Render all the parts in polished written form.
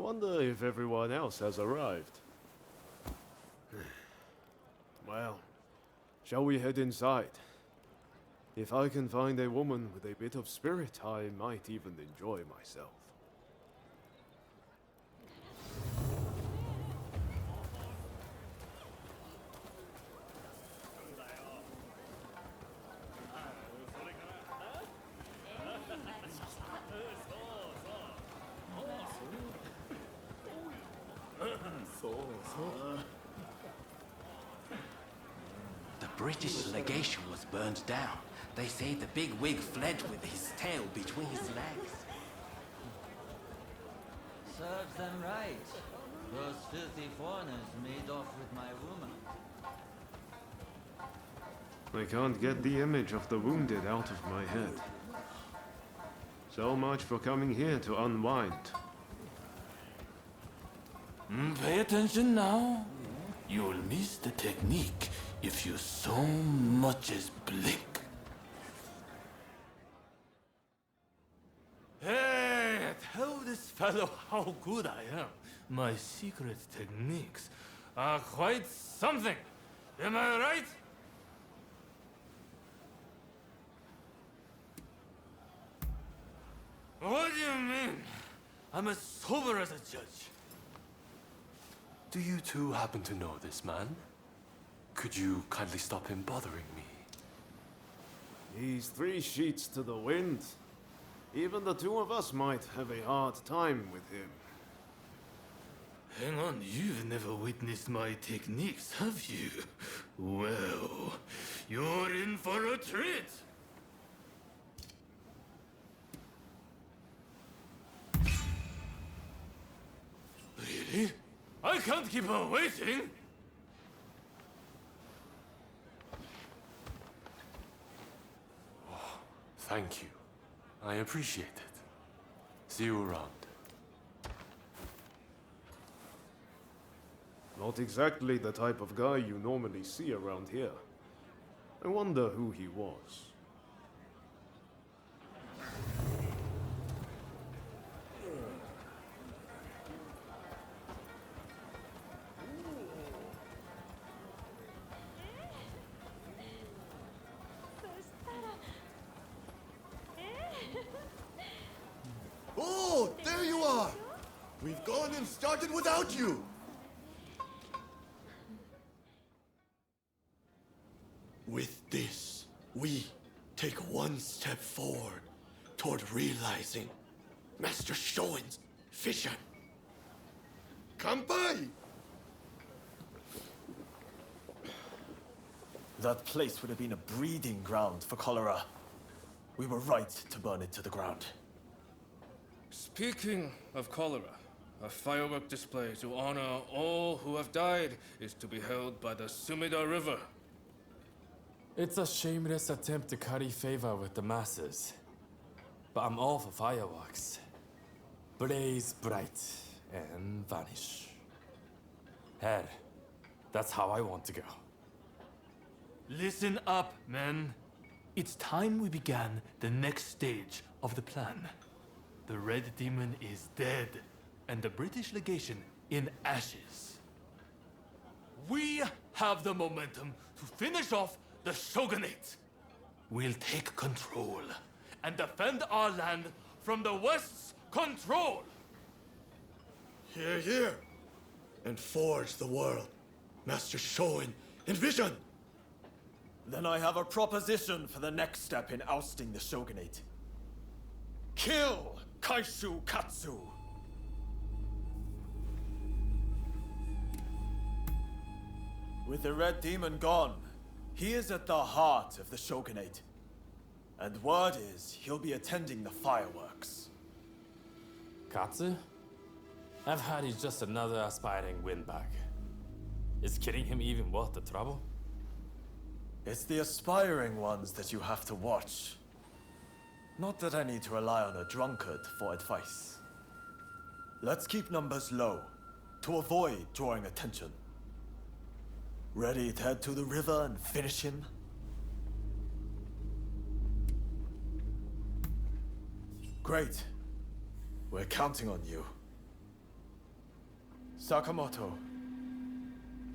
wonder if everyone else has arrived. Well, shall we head inside? If I can find a woman with a bit of spirit, I might even enjoy myself. The British legation was burned down. They say the big wig fled with his tail between his legs. Serves them right. Those filthy foreigners made off with my woman. I can't get the image of the wounded out of my head. So much for coming here to unwind. Pay attention now. You'll miss the technique if you so much as blink. Hey, tell this fellow how good I am. My secret techniques are quite something. Am I right? What do you mean? I'm as sober as a judge. Do you two happen to know this man? Could you kindly stop him bothering me? He's 3 sheets to the wind. Even the two of us might have a hard time with him. Hang on, you've never witnessed my techniques, have you? Well, you're in for a treat! Really? I can't keep on waiting! Oh, thank you. I appreciate it. See you around. Not exactly the type of guy you normally see around here. I wonder who he was. Oh, there you are! We've gone and started without you! With this, we take one step forward toward realizing Master Shoin's vision. Kampai! That place would have been a breeding ground for cholera. We were right to burn it to the ground. Speaking of cholera, a firework display to honor all who have died is to be held by the Sumida River. It's a shameless attempt to curry favor with the masses. But I'm all for fireworks. Blaze bright and vanish. Hell, that's how I want to go. Listen up, men. It's time we began the next stage of the plan. The Red Demon is dead, and the British legation in ashes. We have the momentum to finish off the Shogunate. We'll take control and defend our land from the West's control. Here, here! And forge the world Master Shoin envisioned! Then I have a proposition for the next step in ousting the shogunate. Kill Kaishu Katsu! With the Red Demon gone, he is at the heart of the shogunate. And word is he'll be attending the fireworks. Katsu? I've heard he's just another aspiring windbag. Is killing him even worth the trouble? It's the aspiring ones that you have to watch. Not that I need to rely on a drunkard for advice. Let's keep numbers low, to avoid drawing attention. Ready to head to the river and finish him? Great. We're counting on you. Sakamoto,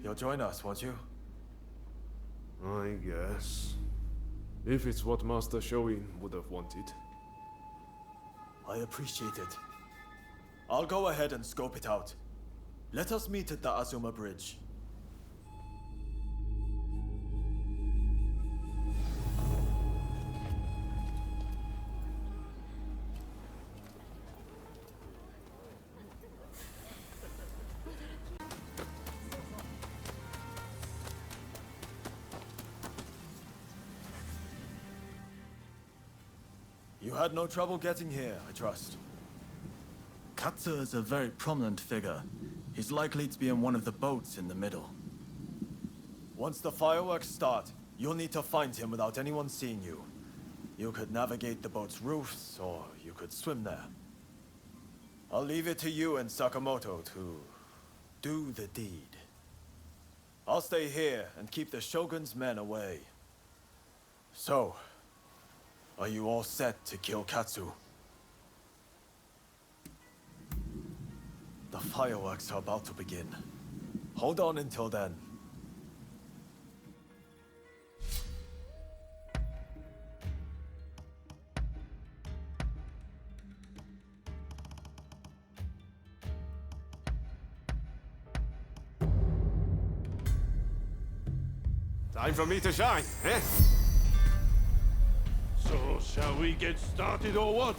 you'll join us, won't you? I guess. If it's what Master Shoin would have wanted. I appreciate it. I'll go ahead and scope it out. Let us meet at the Azuma Bridge. You had no trouble getting here, I trust. Katsu is a very prominent figure. He's likely to be in one of the boats in the middle. Once the fireworks start, you'll need to find him without anyone seeing you. You could navigate the boat's roofs, or you could swim there. I'll leave it to you and Sakamoto to do the deed. I'll stay here and keep the Shogun's men away. So, are you all set to kill Katsu? The fireworks are about to begin. Hold on until then. Time for me to shine, eh? So, shall we get started or what?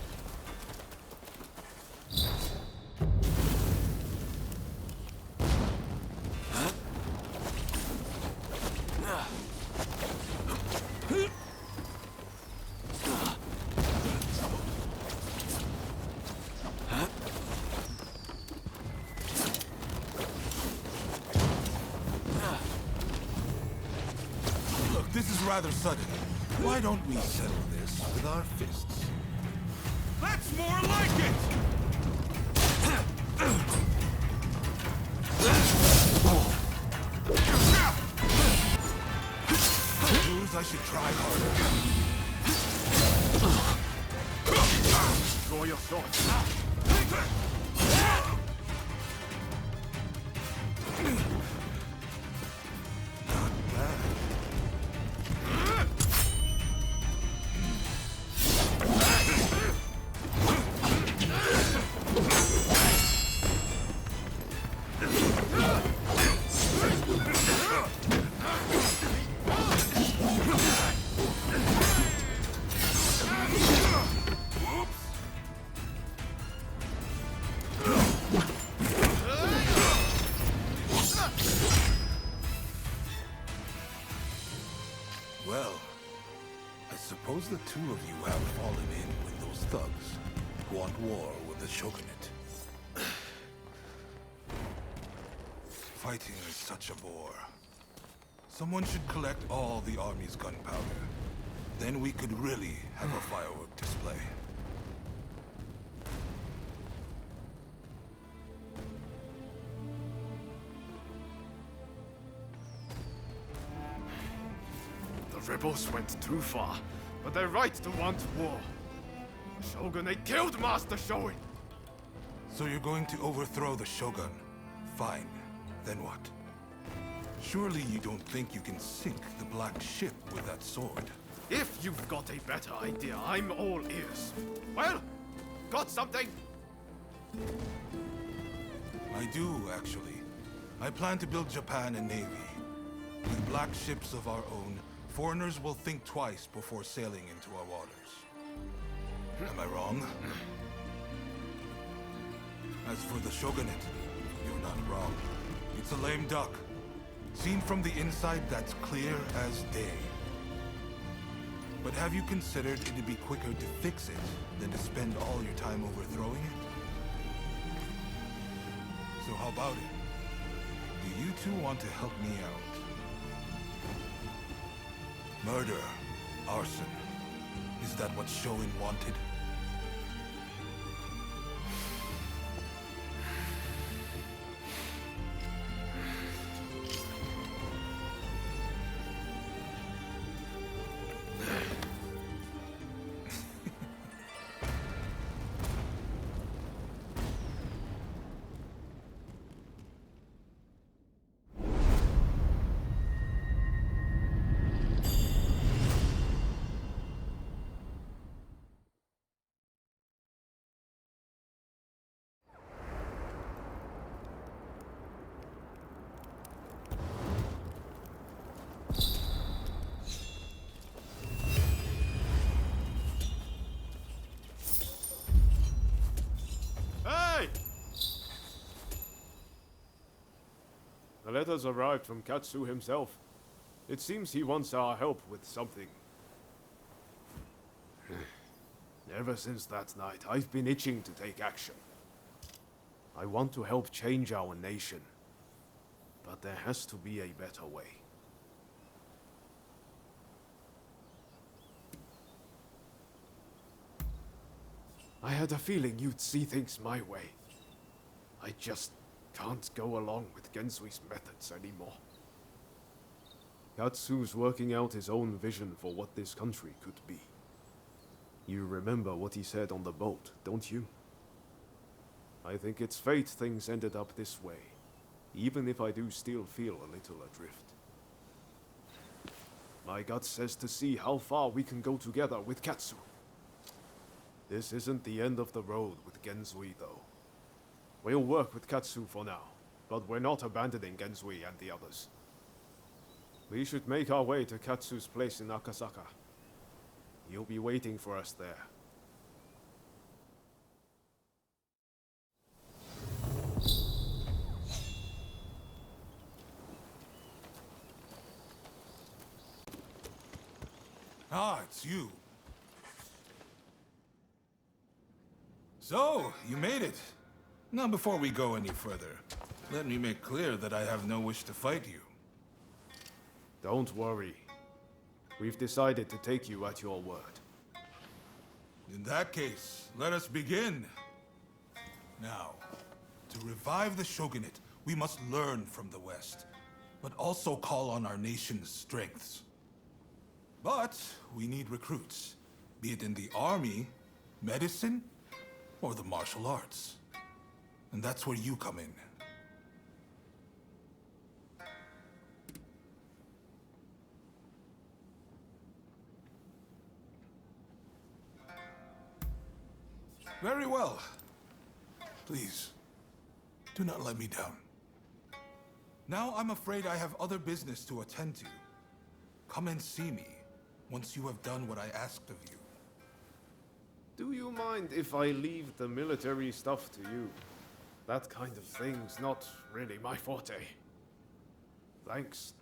Look, this is rather sudden. Why don't we settle this with our fists? That's more like it! Suppose I should try harder. Draw your sword. Not bad. Well, I suppose the two of you have fallen in with those thugs who want war with the shogunate. Fighting is such a bore. Someone should collect all the army's gunpowder. Then we could really have a firework display. The rebels went too far, but they're right to want war. The Shogunate killed Master Shoin! So you're going to overthrow the shogun? Fine. Then what? Surely you don't think you can sink the black ship with that sword? If you've got a better idea, I'm all ears. Well, got something? I do, actually. I plan to build Japan a navy. With black ships of our own, foreigners will think twice before sailing into our waters. Am I wrong? As for the shogunate, you're not wrong. It's a lame duck. Seen from the inside, that's clear as day. But have you considered it'd be quicker to fix it than to spend all your time overthrowing it? So how about it? Do you two want to help me out? Murder, arson. Is that what Shoin wanted? letters arrived from Katsu himself. It seems he wants our help with something. Ever since that night, I've been itching to take action. I want to help change our nation. But there has to be a better way. I had a feeling you'd see things my way. I just can't go along with Gensui's methods anymore. Katsu's working out his own vision for what this country could be. You remember what he said on the boat, don't you? I think it's fate things ended up this way, even if I do still feel a little adrift. My gut says to see how far we can go together with Katsu. This isn't the end of the road with Genzui, though. We'll work with Katsu for now, but we're not abandoning Genzui and the others. We should make our way to Katsu's place in Akasaka. He'll be waiting for us there. Ah, it's you. So, you made it. Now, before we go any further, let me make clear that I have no wish to fight you. Don't worry. We've decided to take you at your word. In that case, let us begin. Now, to revive the shogunate, we must learn from the West, but also call on our nation's strengths. But we need recruits, be it in the army, medicine, or the martial arts. And that's where you come in. Very well. Please, do not let me down. Now I'm afraid I have other business to attend to. Come and see me once you have done what I asked of you. Do you mind if I leave the military stuff to you? That kind of thing's not really my forte. Thanks.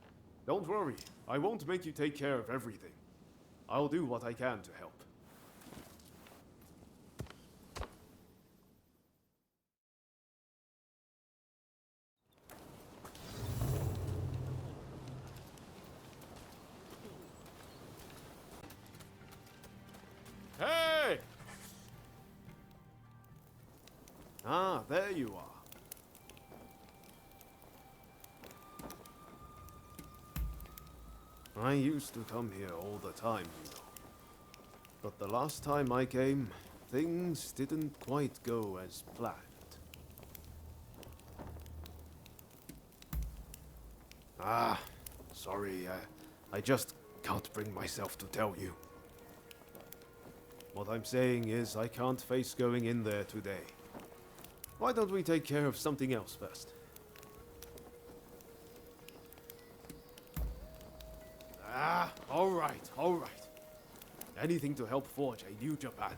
Don't worry, I won't make you take care of everything. I'll do what I can to help. Hey! Ah, there you are. I used to come here all the time, you know. But the last time I came, things didn't quite go as planned. Ah, sorry, I just can't bring myself to tell you. What I'm saying is I can't face going in there today. Why don't we take care of something else first? Ah, all right. Anything to help forge a new Japan.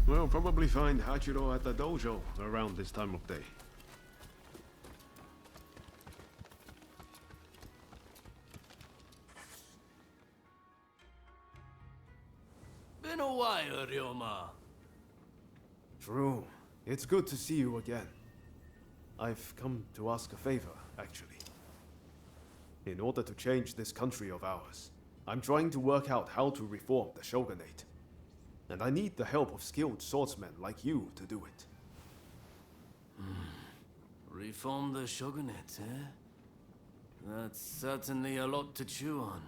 We'll probably find Hachiro at the dojo around this time of day. Been a while, Ryoma. True. It's good to see you again. I've come to ask a favor, actually. In order to change this country of ours, I'm trying to work out how to reform the shogunate. And I need the help of skilled swordsmen like you to do it. Reform the shogunate, eh? That's certainly a lot to chew on.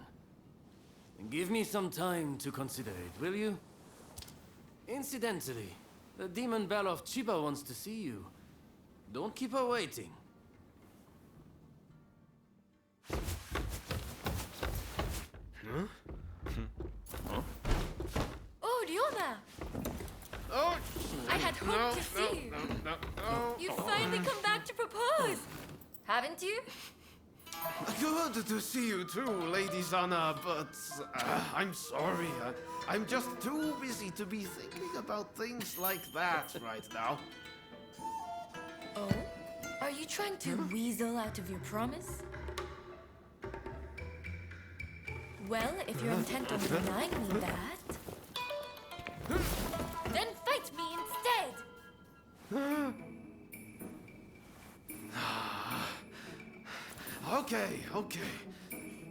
Give me some time to consider it, will you? Incidentally, the demon belle of Chiba wants to see you. Don't keep her waiting. Oh, Ryoma! Oh! I had hoped to see you. No. You've finally come back to propose, haven't you? Good to see you too, Lady Sana, but I'm sorry. I'm just too busy to be thinking about things like that right now. Oh? Are you trying to weasel out of your promise? Well, if you're intent on denying me that, then fight me instead! Okay.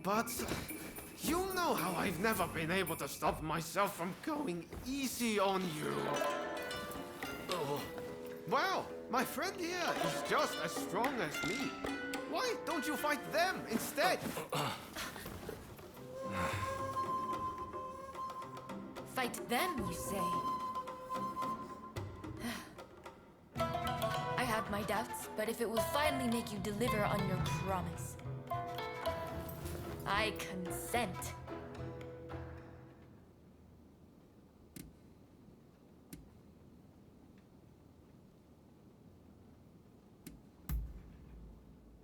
But you know how I've never been able to stop myself from going easy on you. Oh. Well, my friend here is just as strong as me. Why don't you fight them instead? Fight them, you say? I have my doubts, but if it will finally make you deliver on your promise, I consent.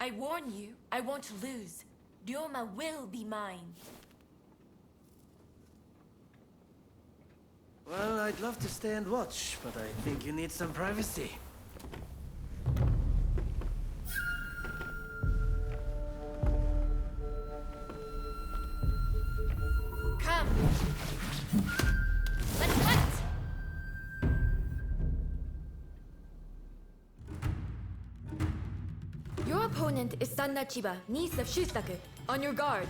I warn you, I won't lose. Ryoma will be mine. Well, I'd love to stay and watch, but I think you need some privacy. Come! Let's hunt! Your opponent is Sanna Chiba, niece of Shusaku. On your guard.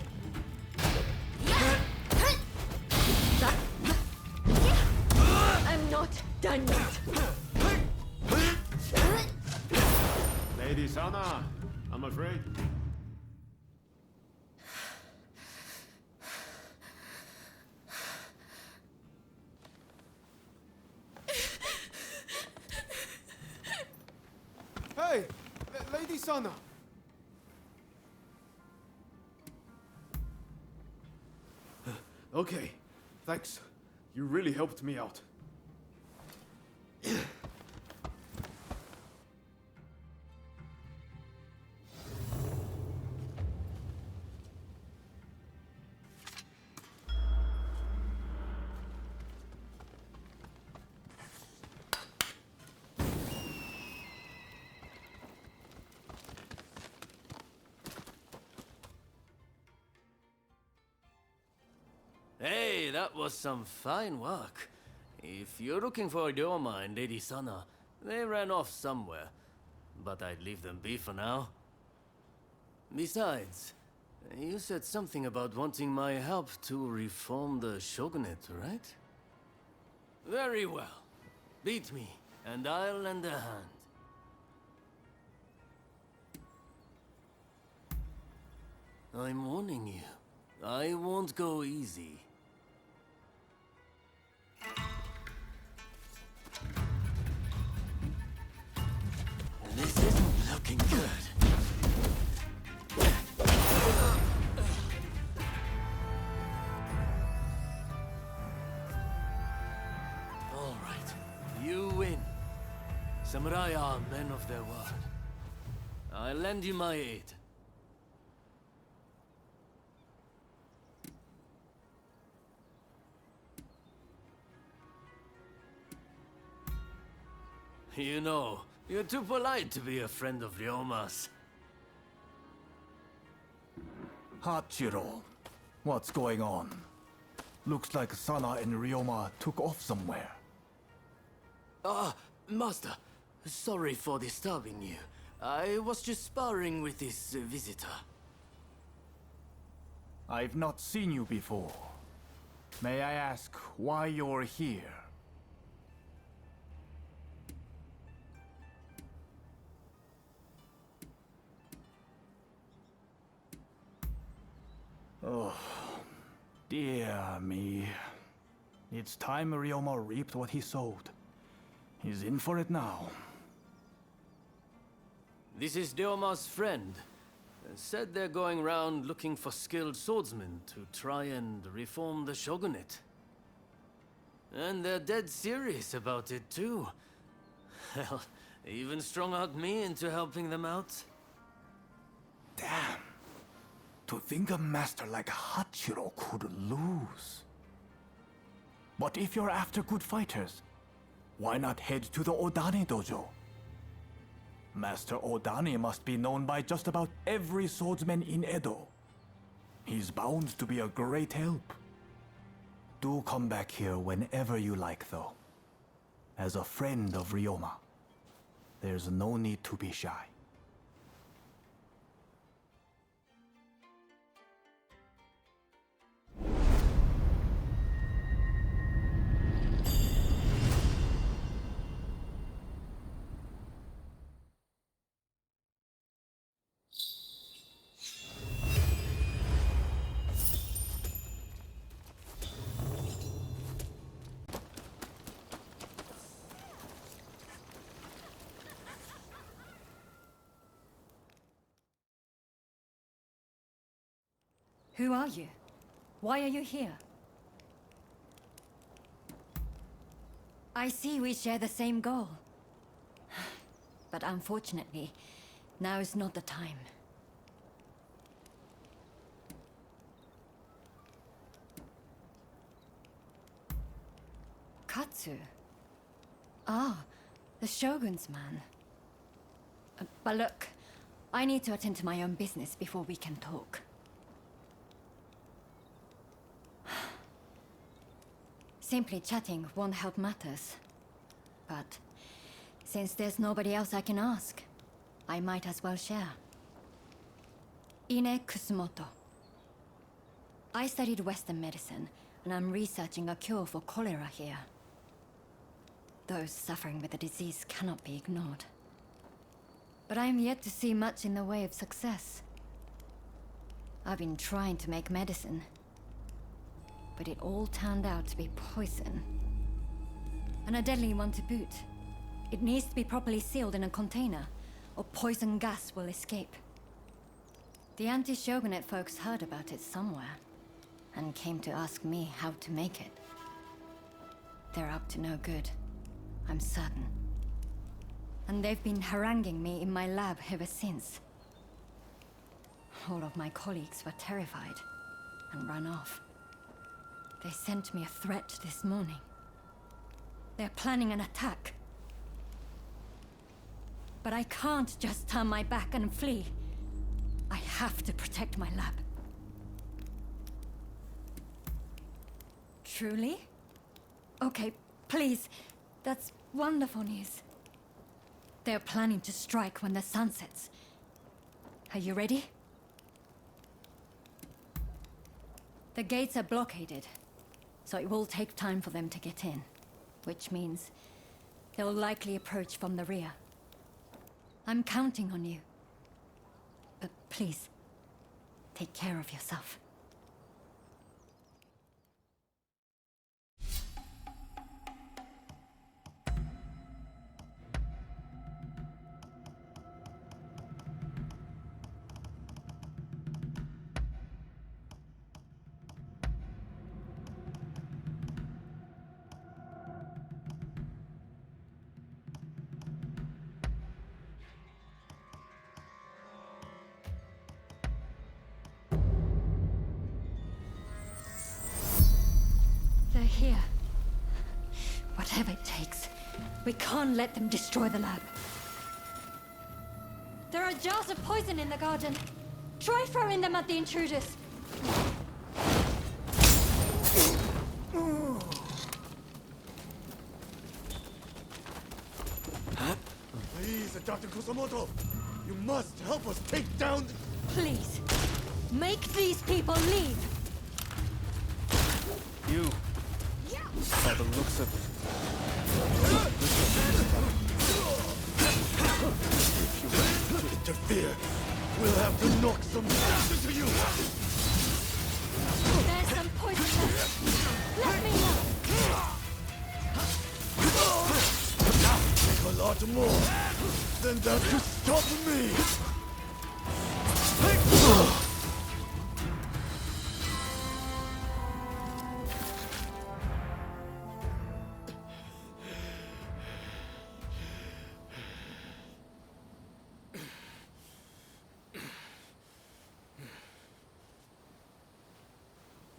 I'm not done yet. Lady Sana, I'm afraid. Hey! Lady Sana! Okay, thanks. You really helped me out. Hey, that was some fine work. If you're looking for Ryoma and Lady Sana, they ran off somewhere. But I'd leave them be for now. Besides, you said something about wanting my help to reform the shogunate, right? Very well. Beat me, and I'll lend a hand. I'm warning you. I won't go easy. This isn't looking good. All right, you win. Samurai are men of their word. I'll lend you my aid. You know, you're too polite to be a friend of Ryoma's. Hachiro, what's going on? Looks like Sana and Ryoma took off somewhere. Master, sorry for disturbing you. I was just sparring with this visitor. I've not seen you before. May I ask why you're here? Oh, dear me. It's time Ryoma reaped what he sowed. He's in for it now. This is Ryoma's friend. Said they're going around looking for skilled swordsmen to try and reform the shogunate. And they're dead serious about it too. Hell, they even strung out me into helping them out. Damn. To think a master like Hachiro could lose. But if you're after good fighters, why not head to the Odani dojo? Master Odani must be known by just about every swordsman in Edo. He's bound to be a great help. Do come back here whenever you like, though. As a friend of Ryoma, there's no need to be shy. Who are you? Why are you here? I see we share the same goal. But unfortunately, now is not the time. Katsu? Ah, the Shogun's man. But look, I need to attend to my own business before we can talk. Simply chatting won't help matters. But since there's nobody else I can ask, I might as well share. Ine Kusumoto. I studied Western medicine, and I'm researching a cure for cholera here. Those suffering with the disease cannot be ignored. But I am yet to see much in the way of success. I've been trying to make medicine, but it all turned out to be poison. And a deadly one to boot. It needs to be properly sealed in a container, or poison gas will escape. The anti-shogunate folks heard about it somewhere, and came to ask me how to make it. They're up to no good, I'm certain. And they've been haranguing me in my lab ever since. All of my colleagues were terrified, and ran off. They sent me a threat this morning. They're planning an attack. But I can't just turn my back and flee. I have to protect my lab. Truly? Okay, please. That's wonderful news. They're planning to strike when the sun sets. Are you ready? The gates are blockaded, so it will take time for them to get in, which means they'll likely approach from the rear. I'm counting on you. But please, take care of yourself. They're here. Whatever it takes. We can't let them destroy the lab. There are jars of poison in the garden. Try throwing them at the intruders. Please, Dr. Kusamoto, you must help us take down the... Please, make these people leave. You. By the looks of it. If you interfere, we'll have to knock some sense into you! There's some poison left. Let me know. A lot more than that could stop me!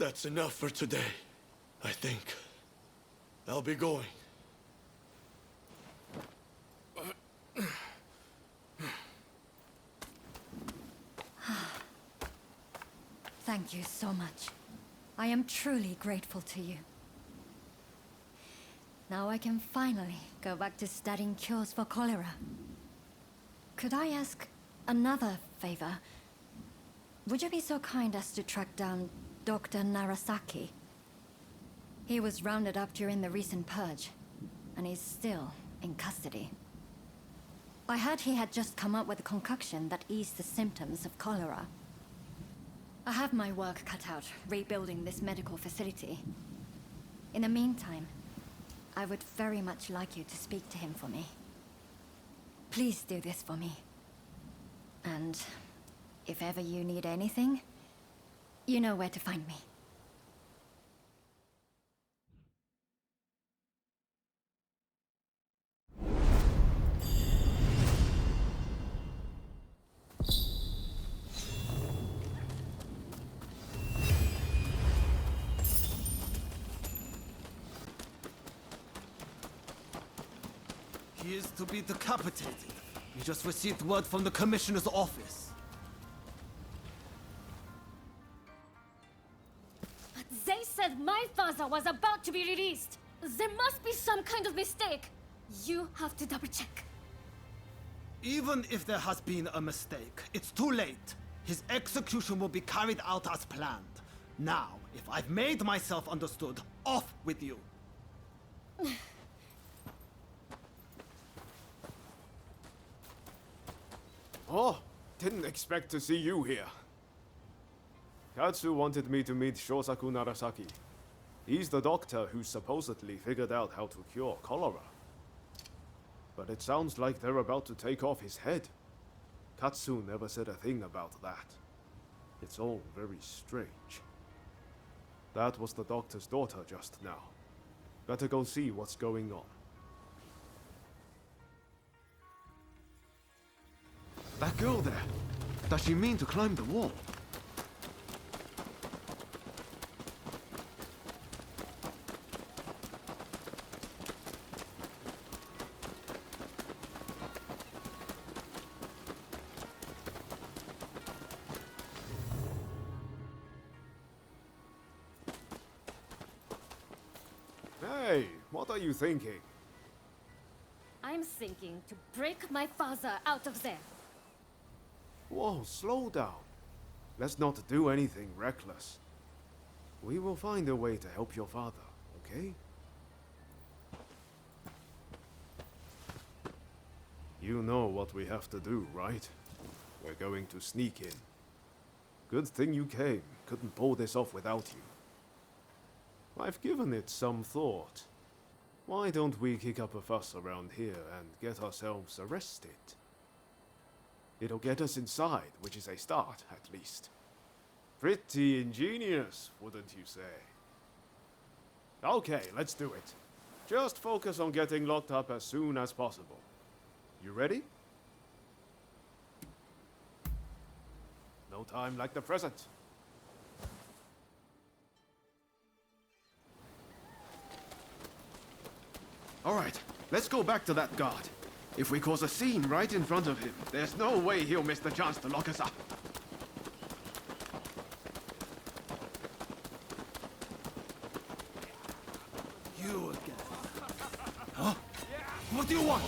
That's enough for today, I think. I'll be going. Thank you so much. I am truly grateful to you. Now I can finally go back to studying cures for cholera. Could I ask another favor? Would you be so kind as to track down Dr. Narasaki? He was rounded up during the recent purge, and he's still in custody. I heard he had just come up with a concoction that eased the symptoms of cholera. I have my work cut out rebuilding this medical facility. In the meantime, I would very much like you to speak to him for me. Please do this for me. And if ever you need anything, you know where to find me. He is to be decapitated. We just received word from the Commissioner's office. But they said my father was about to be released. There must be some kind of mistake. You have to double check. Even if there has been a mistake, it's too late. His execution will be carried out as planned. Now, if I've made myself understood, off with you. Oh, didn't expect to see you here. Katsu wanted me to meet Shosaku Narasaki. He's the doctor who supposedly figured out how to cure cholera. But it sounds like they're about to take off his head. Katsu never said a thing about that. It's all very strange. That was the doctor's daughter just now. Better go see what's going on. That girl there, does she mean to climb the wall? Hey, what are you thinking? I'm thinking to break my father out of there. Whoa, slow down. Let's not do anything reckless. We will find a way to help your father, okay? You know what we have to do, right? We're going to sneak in. Good thing you came. Couldn't pull this off without you. I've given it some thought. Why don't we kick up a fuss around here and get ourselves arrested? It'll get us inside, which is a start, at least. Pretty ingenious, wouldn't you say? Okay, let's do it. Just focus on getting locked up as soon as possible. You ready? No time like the present. All right, let's go back to that guard. If we cause a scene right in front of him, there's no way he'll miss the chance to lock us up. You again. Huh? What do you want?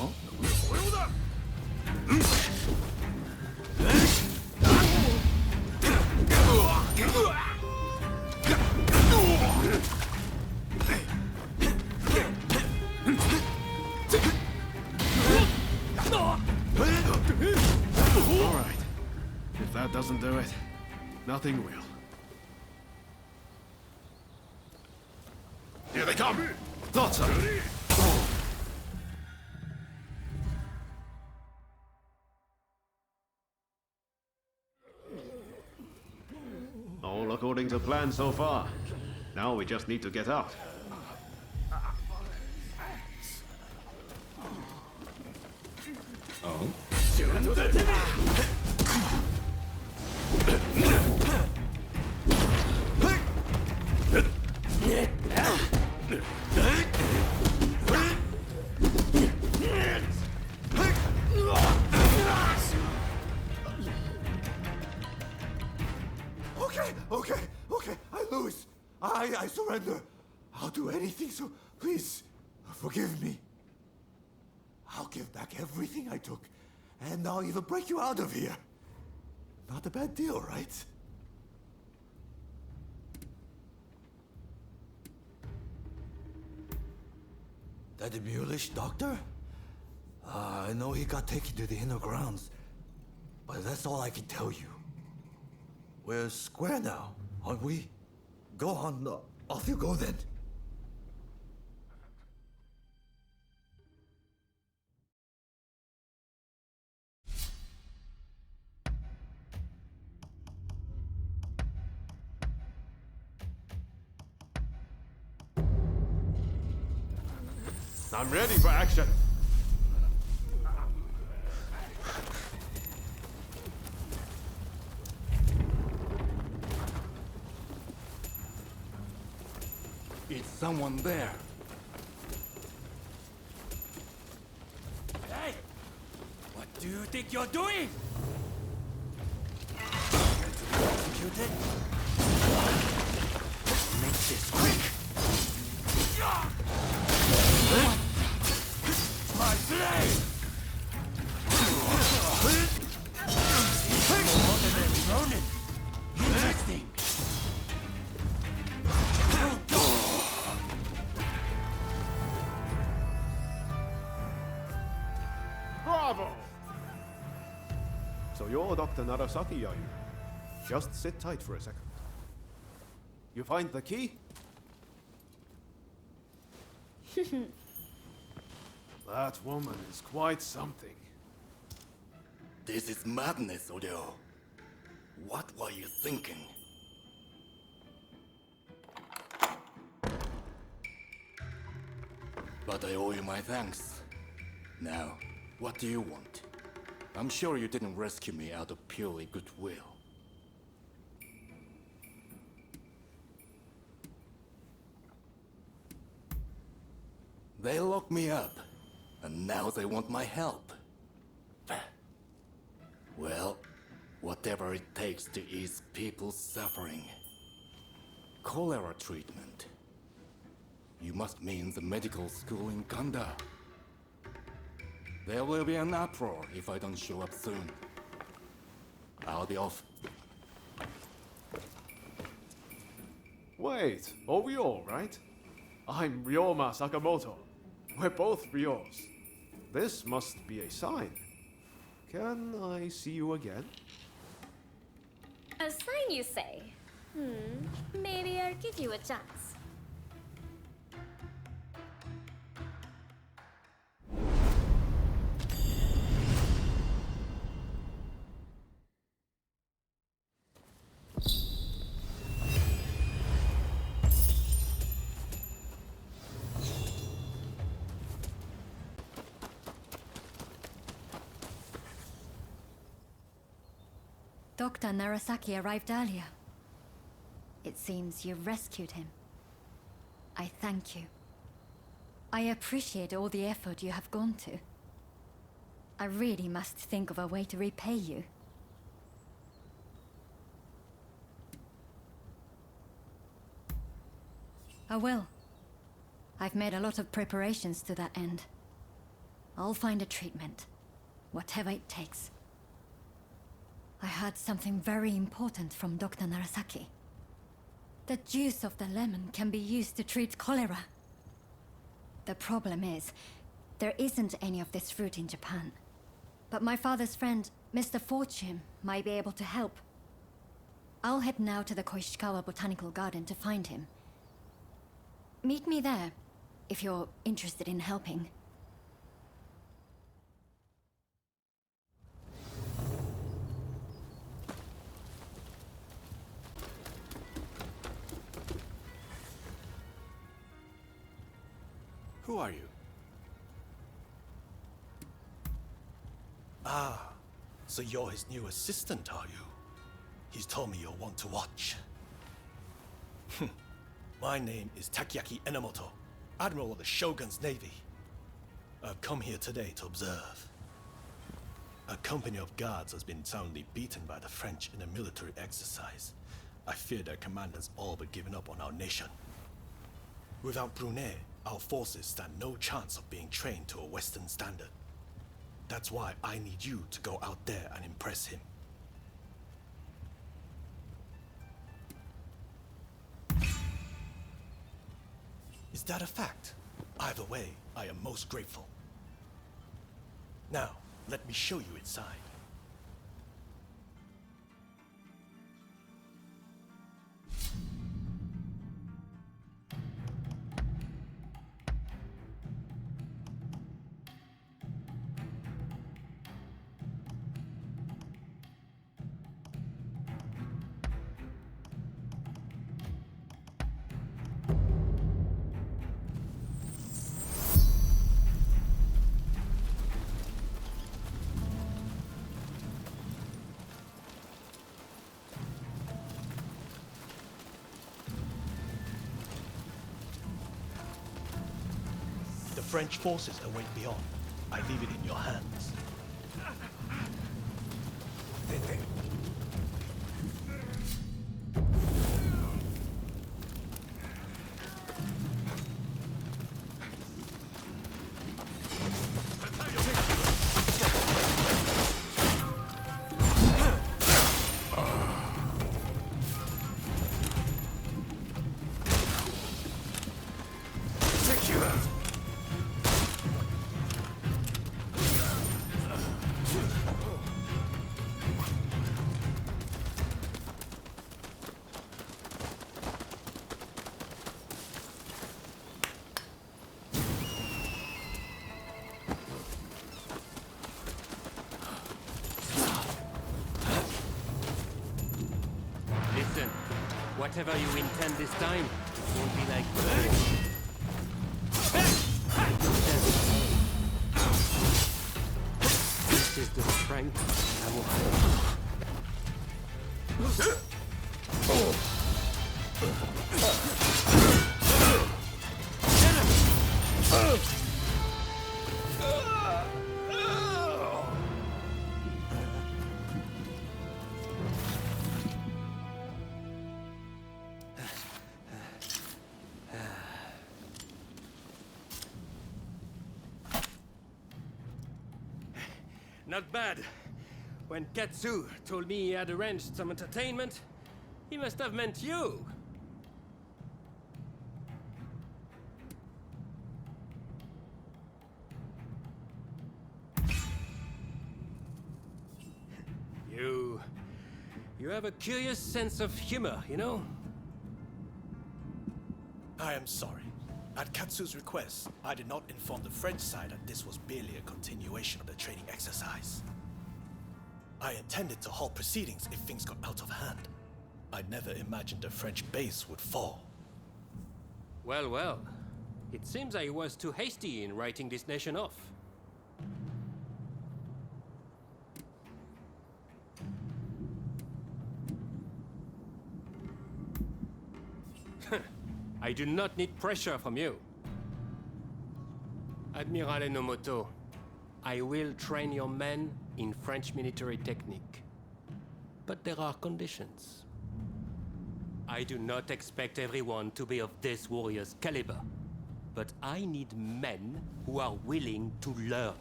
Alright. If that doesn't do it, nothing will. Here they come! Thought so! All according to plan so far. Now we just need to get out. Oh? Okay, I lose. I surrender. I'll do anything, so please, forgive me. I'll give back everything I took, and I'll even break you out of here. Not a bad deal, right? That the mulish doctor? I know he got taken to the inner grounds, but that's all I can tell you. We're square now, aren't we? Go on, off you go then. I'm ready for action. It's someone there. Hey! What do you think you're doing? Executed? Make this quick! My blade! Ordinary Ronin! Interesting! Bravo! So you're Dr. Narasaki, are you? Just sit tight for a second. You find the key? That woman is quite something. This is madness, Odeo. What were you thinking? But I owe you my thanks. Now, what do you want? I'm sure you didn't rescue me out of purely goodwill. They locked me up, and now they want my help. Well, whatever it takes to ease people's suffering. Cholera treatment. You must mean the medical school in Kanda. There will be an uproar if I don't show up soon. I'll be off. Wait, are we all right? I'm Ryoma Sakamoto. We're both Ryos. This must be a sign. Can I see you again? A sign, you say? Maybe I'll give you a chance. Dr. Narasaki arrived earlier. It seems you rescued him. I thank you. I appreciate all the effort you have gone to. I really must think of a way to repay you. I will. I've made a lot of preparations to that end. I'll find a treatment, whatever it takes. I heard something very important from Dr. Narasaki. The juice of the lemon can be used to treat cholera. The problem is, there isn't any of this fruit in Japan. But my father's friend, Mr. Fortune, might be able to help. I'll head now to the Koishikawa Botanical Garden to find him. Meet me there, if you're interested in helping. Who are you? Ah, so you're his new assistant, are you? He's told me you'll want to watch. My name is Takiaki Enomoto, Admiral of the Shogun's Navy. I've come here today to observe. A company of guards has been soundly beaten by the French in a military exercise. I fear their commanders all but given up on our nation. Without Brunei, our forces stand no chance of being trained to a Western standard. That's why I need you to go out there and impress him. Is that a fact? Either way, I am most grateful. Now, let me show you inside. The French forces await beyond. I leave it in your hands. Listen, whatever you intend this time, it won't be like before. This is the strength I will Not bad. When Katsu told me he had arranged some entertainment, he must have meant you. You have a curious sense of humor, you know? I am sorry. At Katsu's request, I did not inform the French side that this was merely a continuation of the training exercise. I intended to halt proceedings if things got out of hand. I never imagined the French base would fall. Well, well. It seems I was too hasty in writing this nation off. I do not need pressure from you. Admiral Enomoto, I will train your men in French military technique. But there are conditions. I do not expect everyone to be of this warrior's caliber. But I need men who are willing to learn.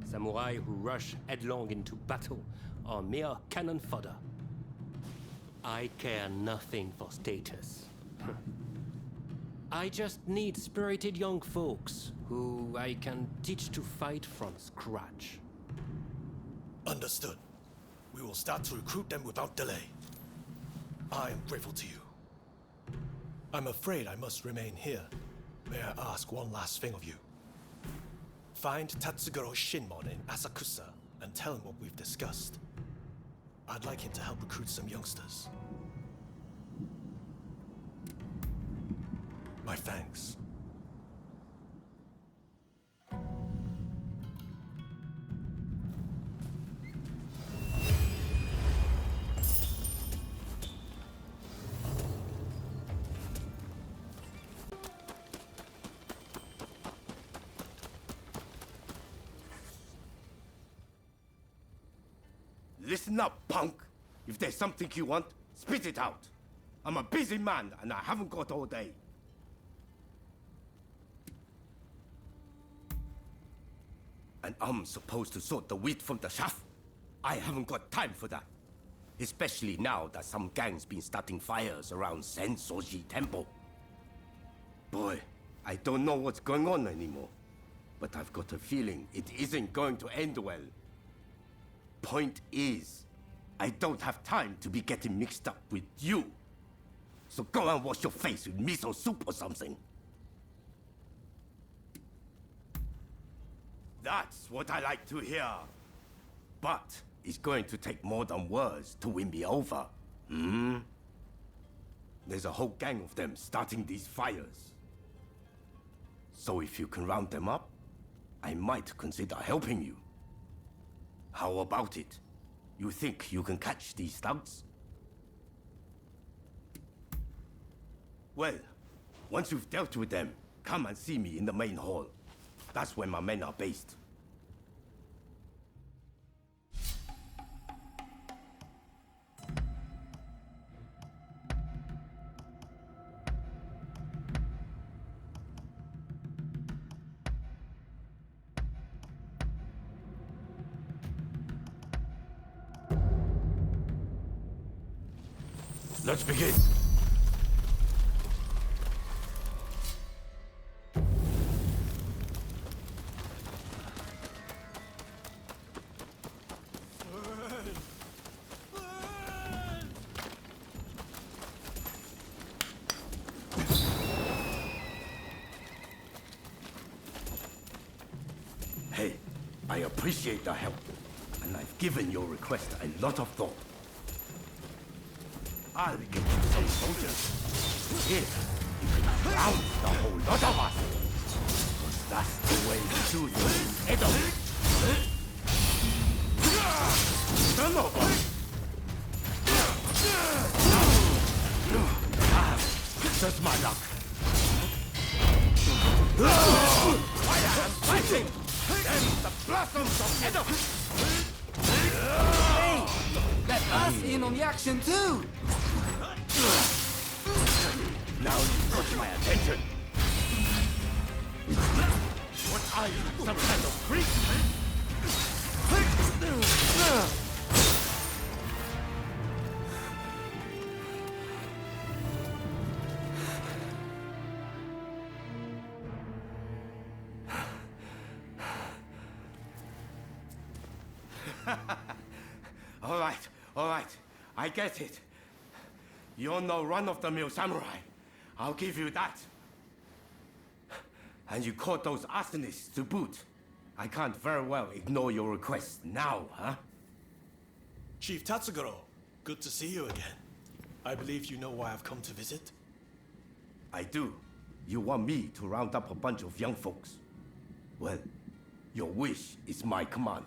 Samurai who rush headlong into battle are mere cannon fodder. I care nothing for status. I just need spirited young folks who I can teach to fight from scratch. Understood. We will start to recruit them without delay. I am grateful to you. I'm afraid I must remain here. May I ask one last thing of you? Find Tatsugoro Shinmon in Asakusa and tell him what we've discussed. I'd like him to help recruit some youngsters. My thanks. Listen up, punk. If there's something you want, Spit it out. I'm a busy man, and I haven't got all day. And I'm supposed to sort the wheat from the chaff? I haven't got time for that. Especially now that some gang's been starting fires around Sensoji Temple. Boy, I don't know what's going on anymore. But I've got a feeling it isn't going to end well. Point is, I don't have time to be getting mixed up with you. So go and wash your face with miso soup or something. That's what I like to hear. But it's going to take more than words to win me over. There's a whole gang of them starting these fires. So if you can round them up, I might consider helping you. How about it? You think you can catch these thugs? Well, once you've dealt with them, come and see me in the main hall. That's where my men are based. Let's begin. Hey, I appreciate the help, and I've given your request a lot of thought. I'll get you some soldiers. Here, you can drown the whole lot of us. 'Cause that's the way to do this, Edo. Turn over. Just my luck. Fire and fighting! Then the blossoms of Edo! Hey! Let us in on the action too! Now you've got my attention. What are you, some kind of freak? All right, I get it. You're no run-of-the-mill samurai. I'll give you that. And you caught those arsonists to boot. I can't very well ignore your request now, huh? Chief Tatsugoro, good to see you again. I believe you know why I've come to visit? I do. You want me to round up a bunch of young folks? Well, your wish is my command.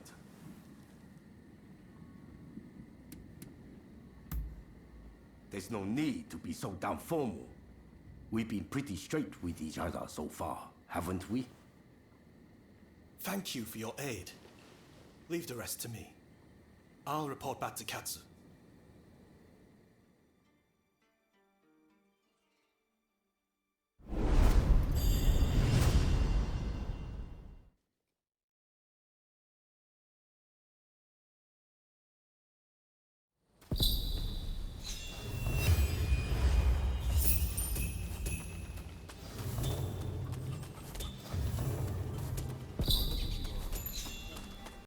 There's no need to be so damn formal. We've been pretty straight with each other so far, haven't we? Thank you for your aid. Leave the rest to me. I'll report back to Katsu.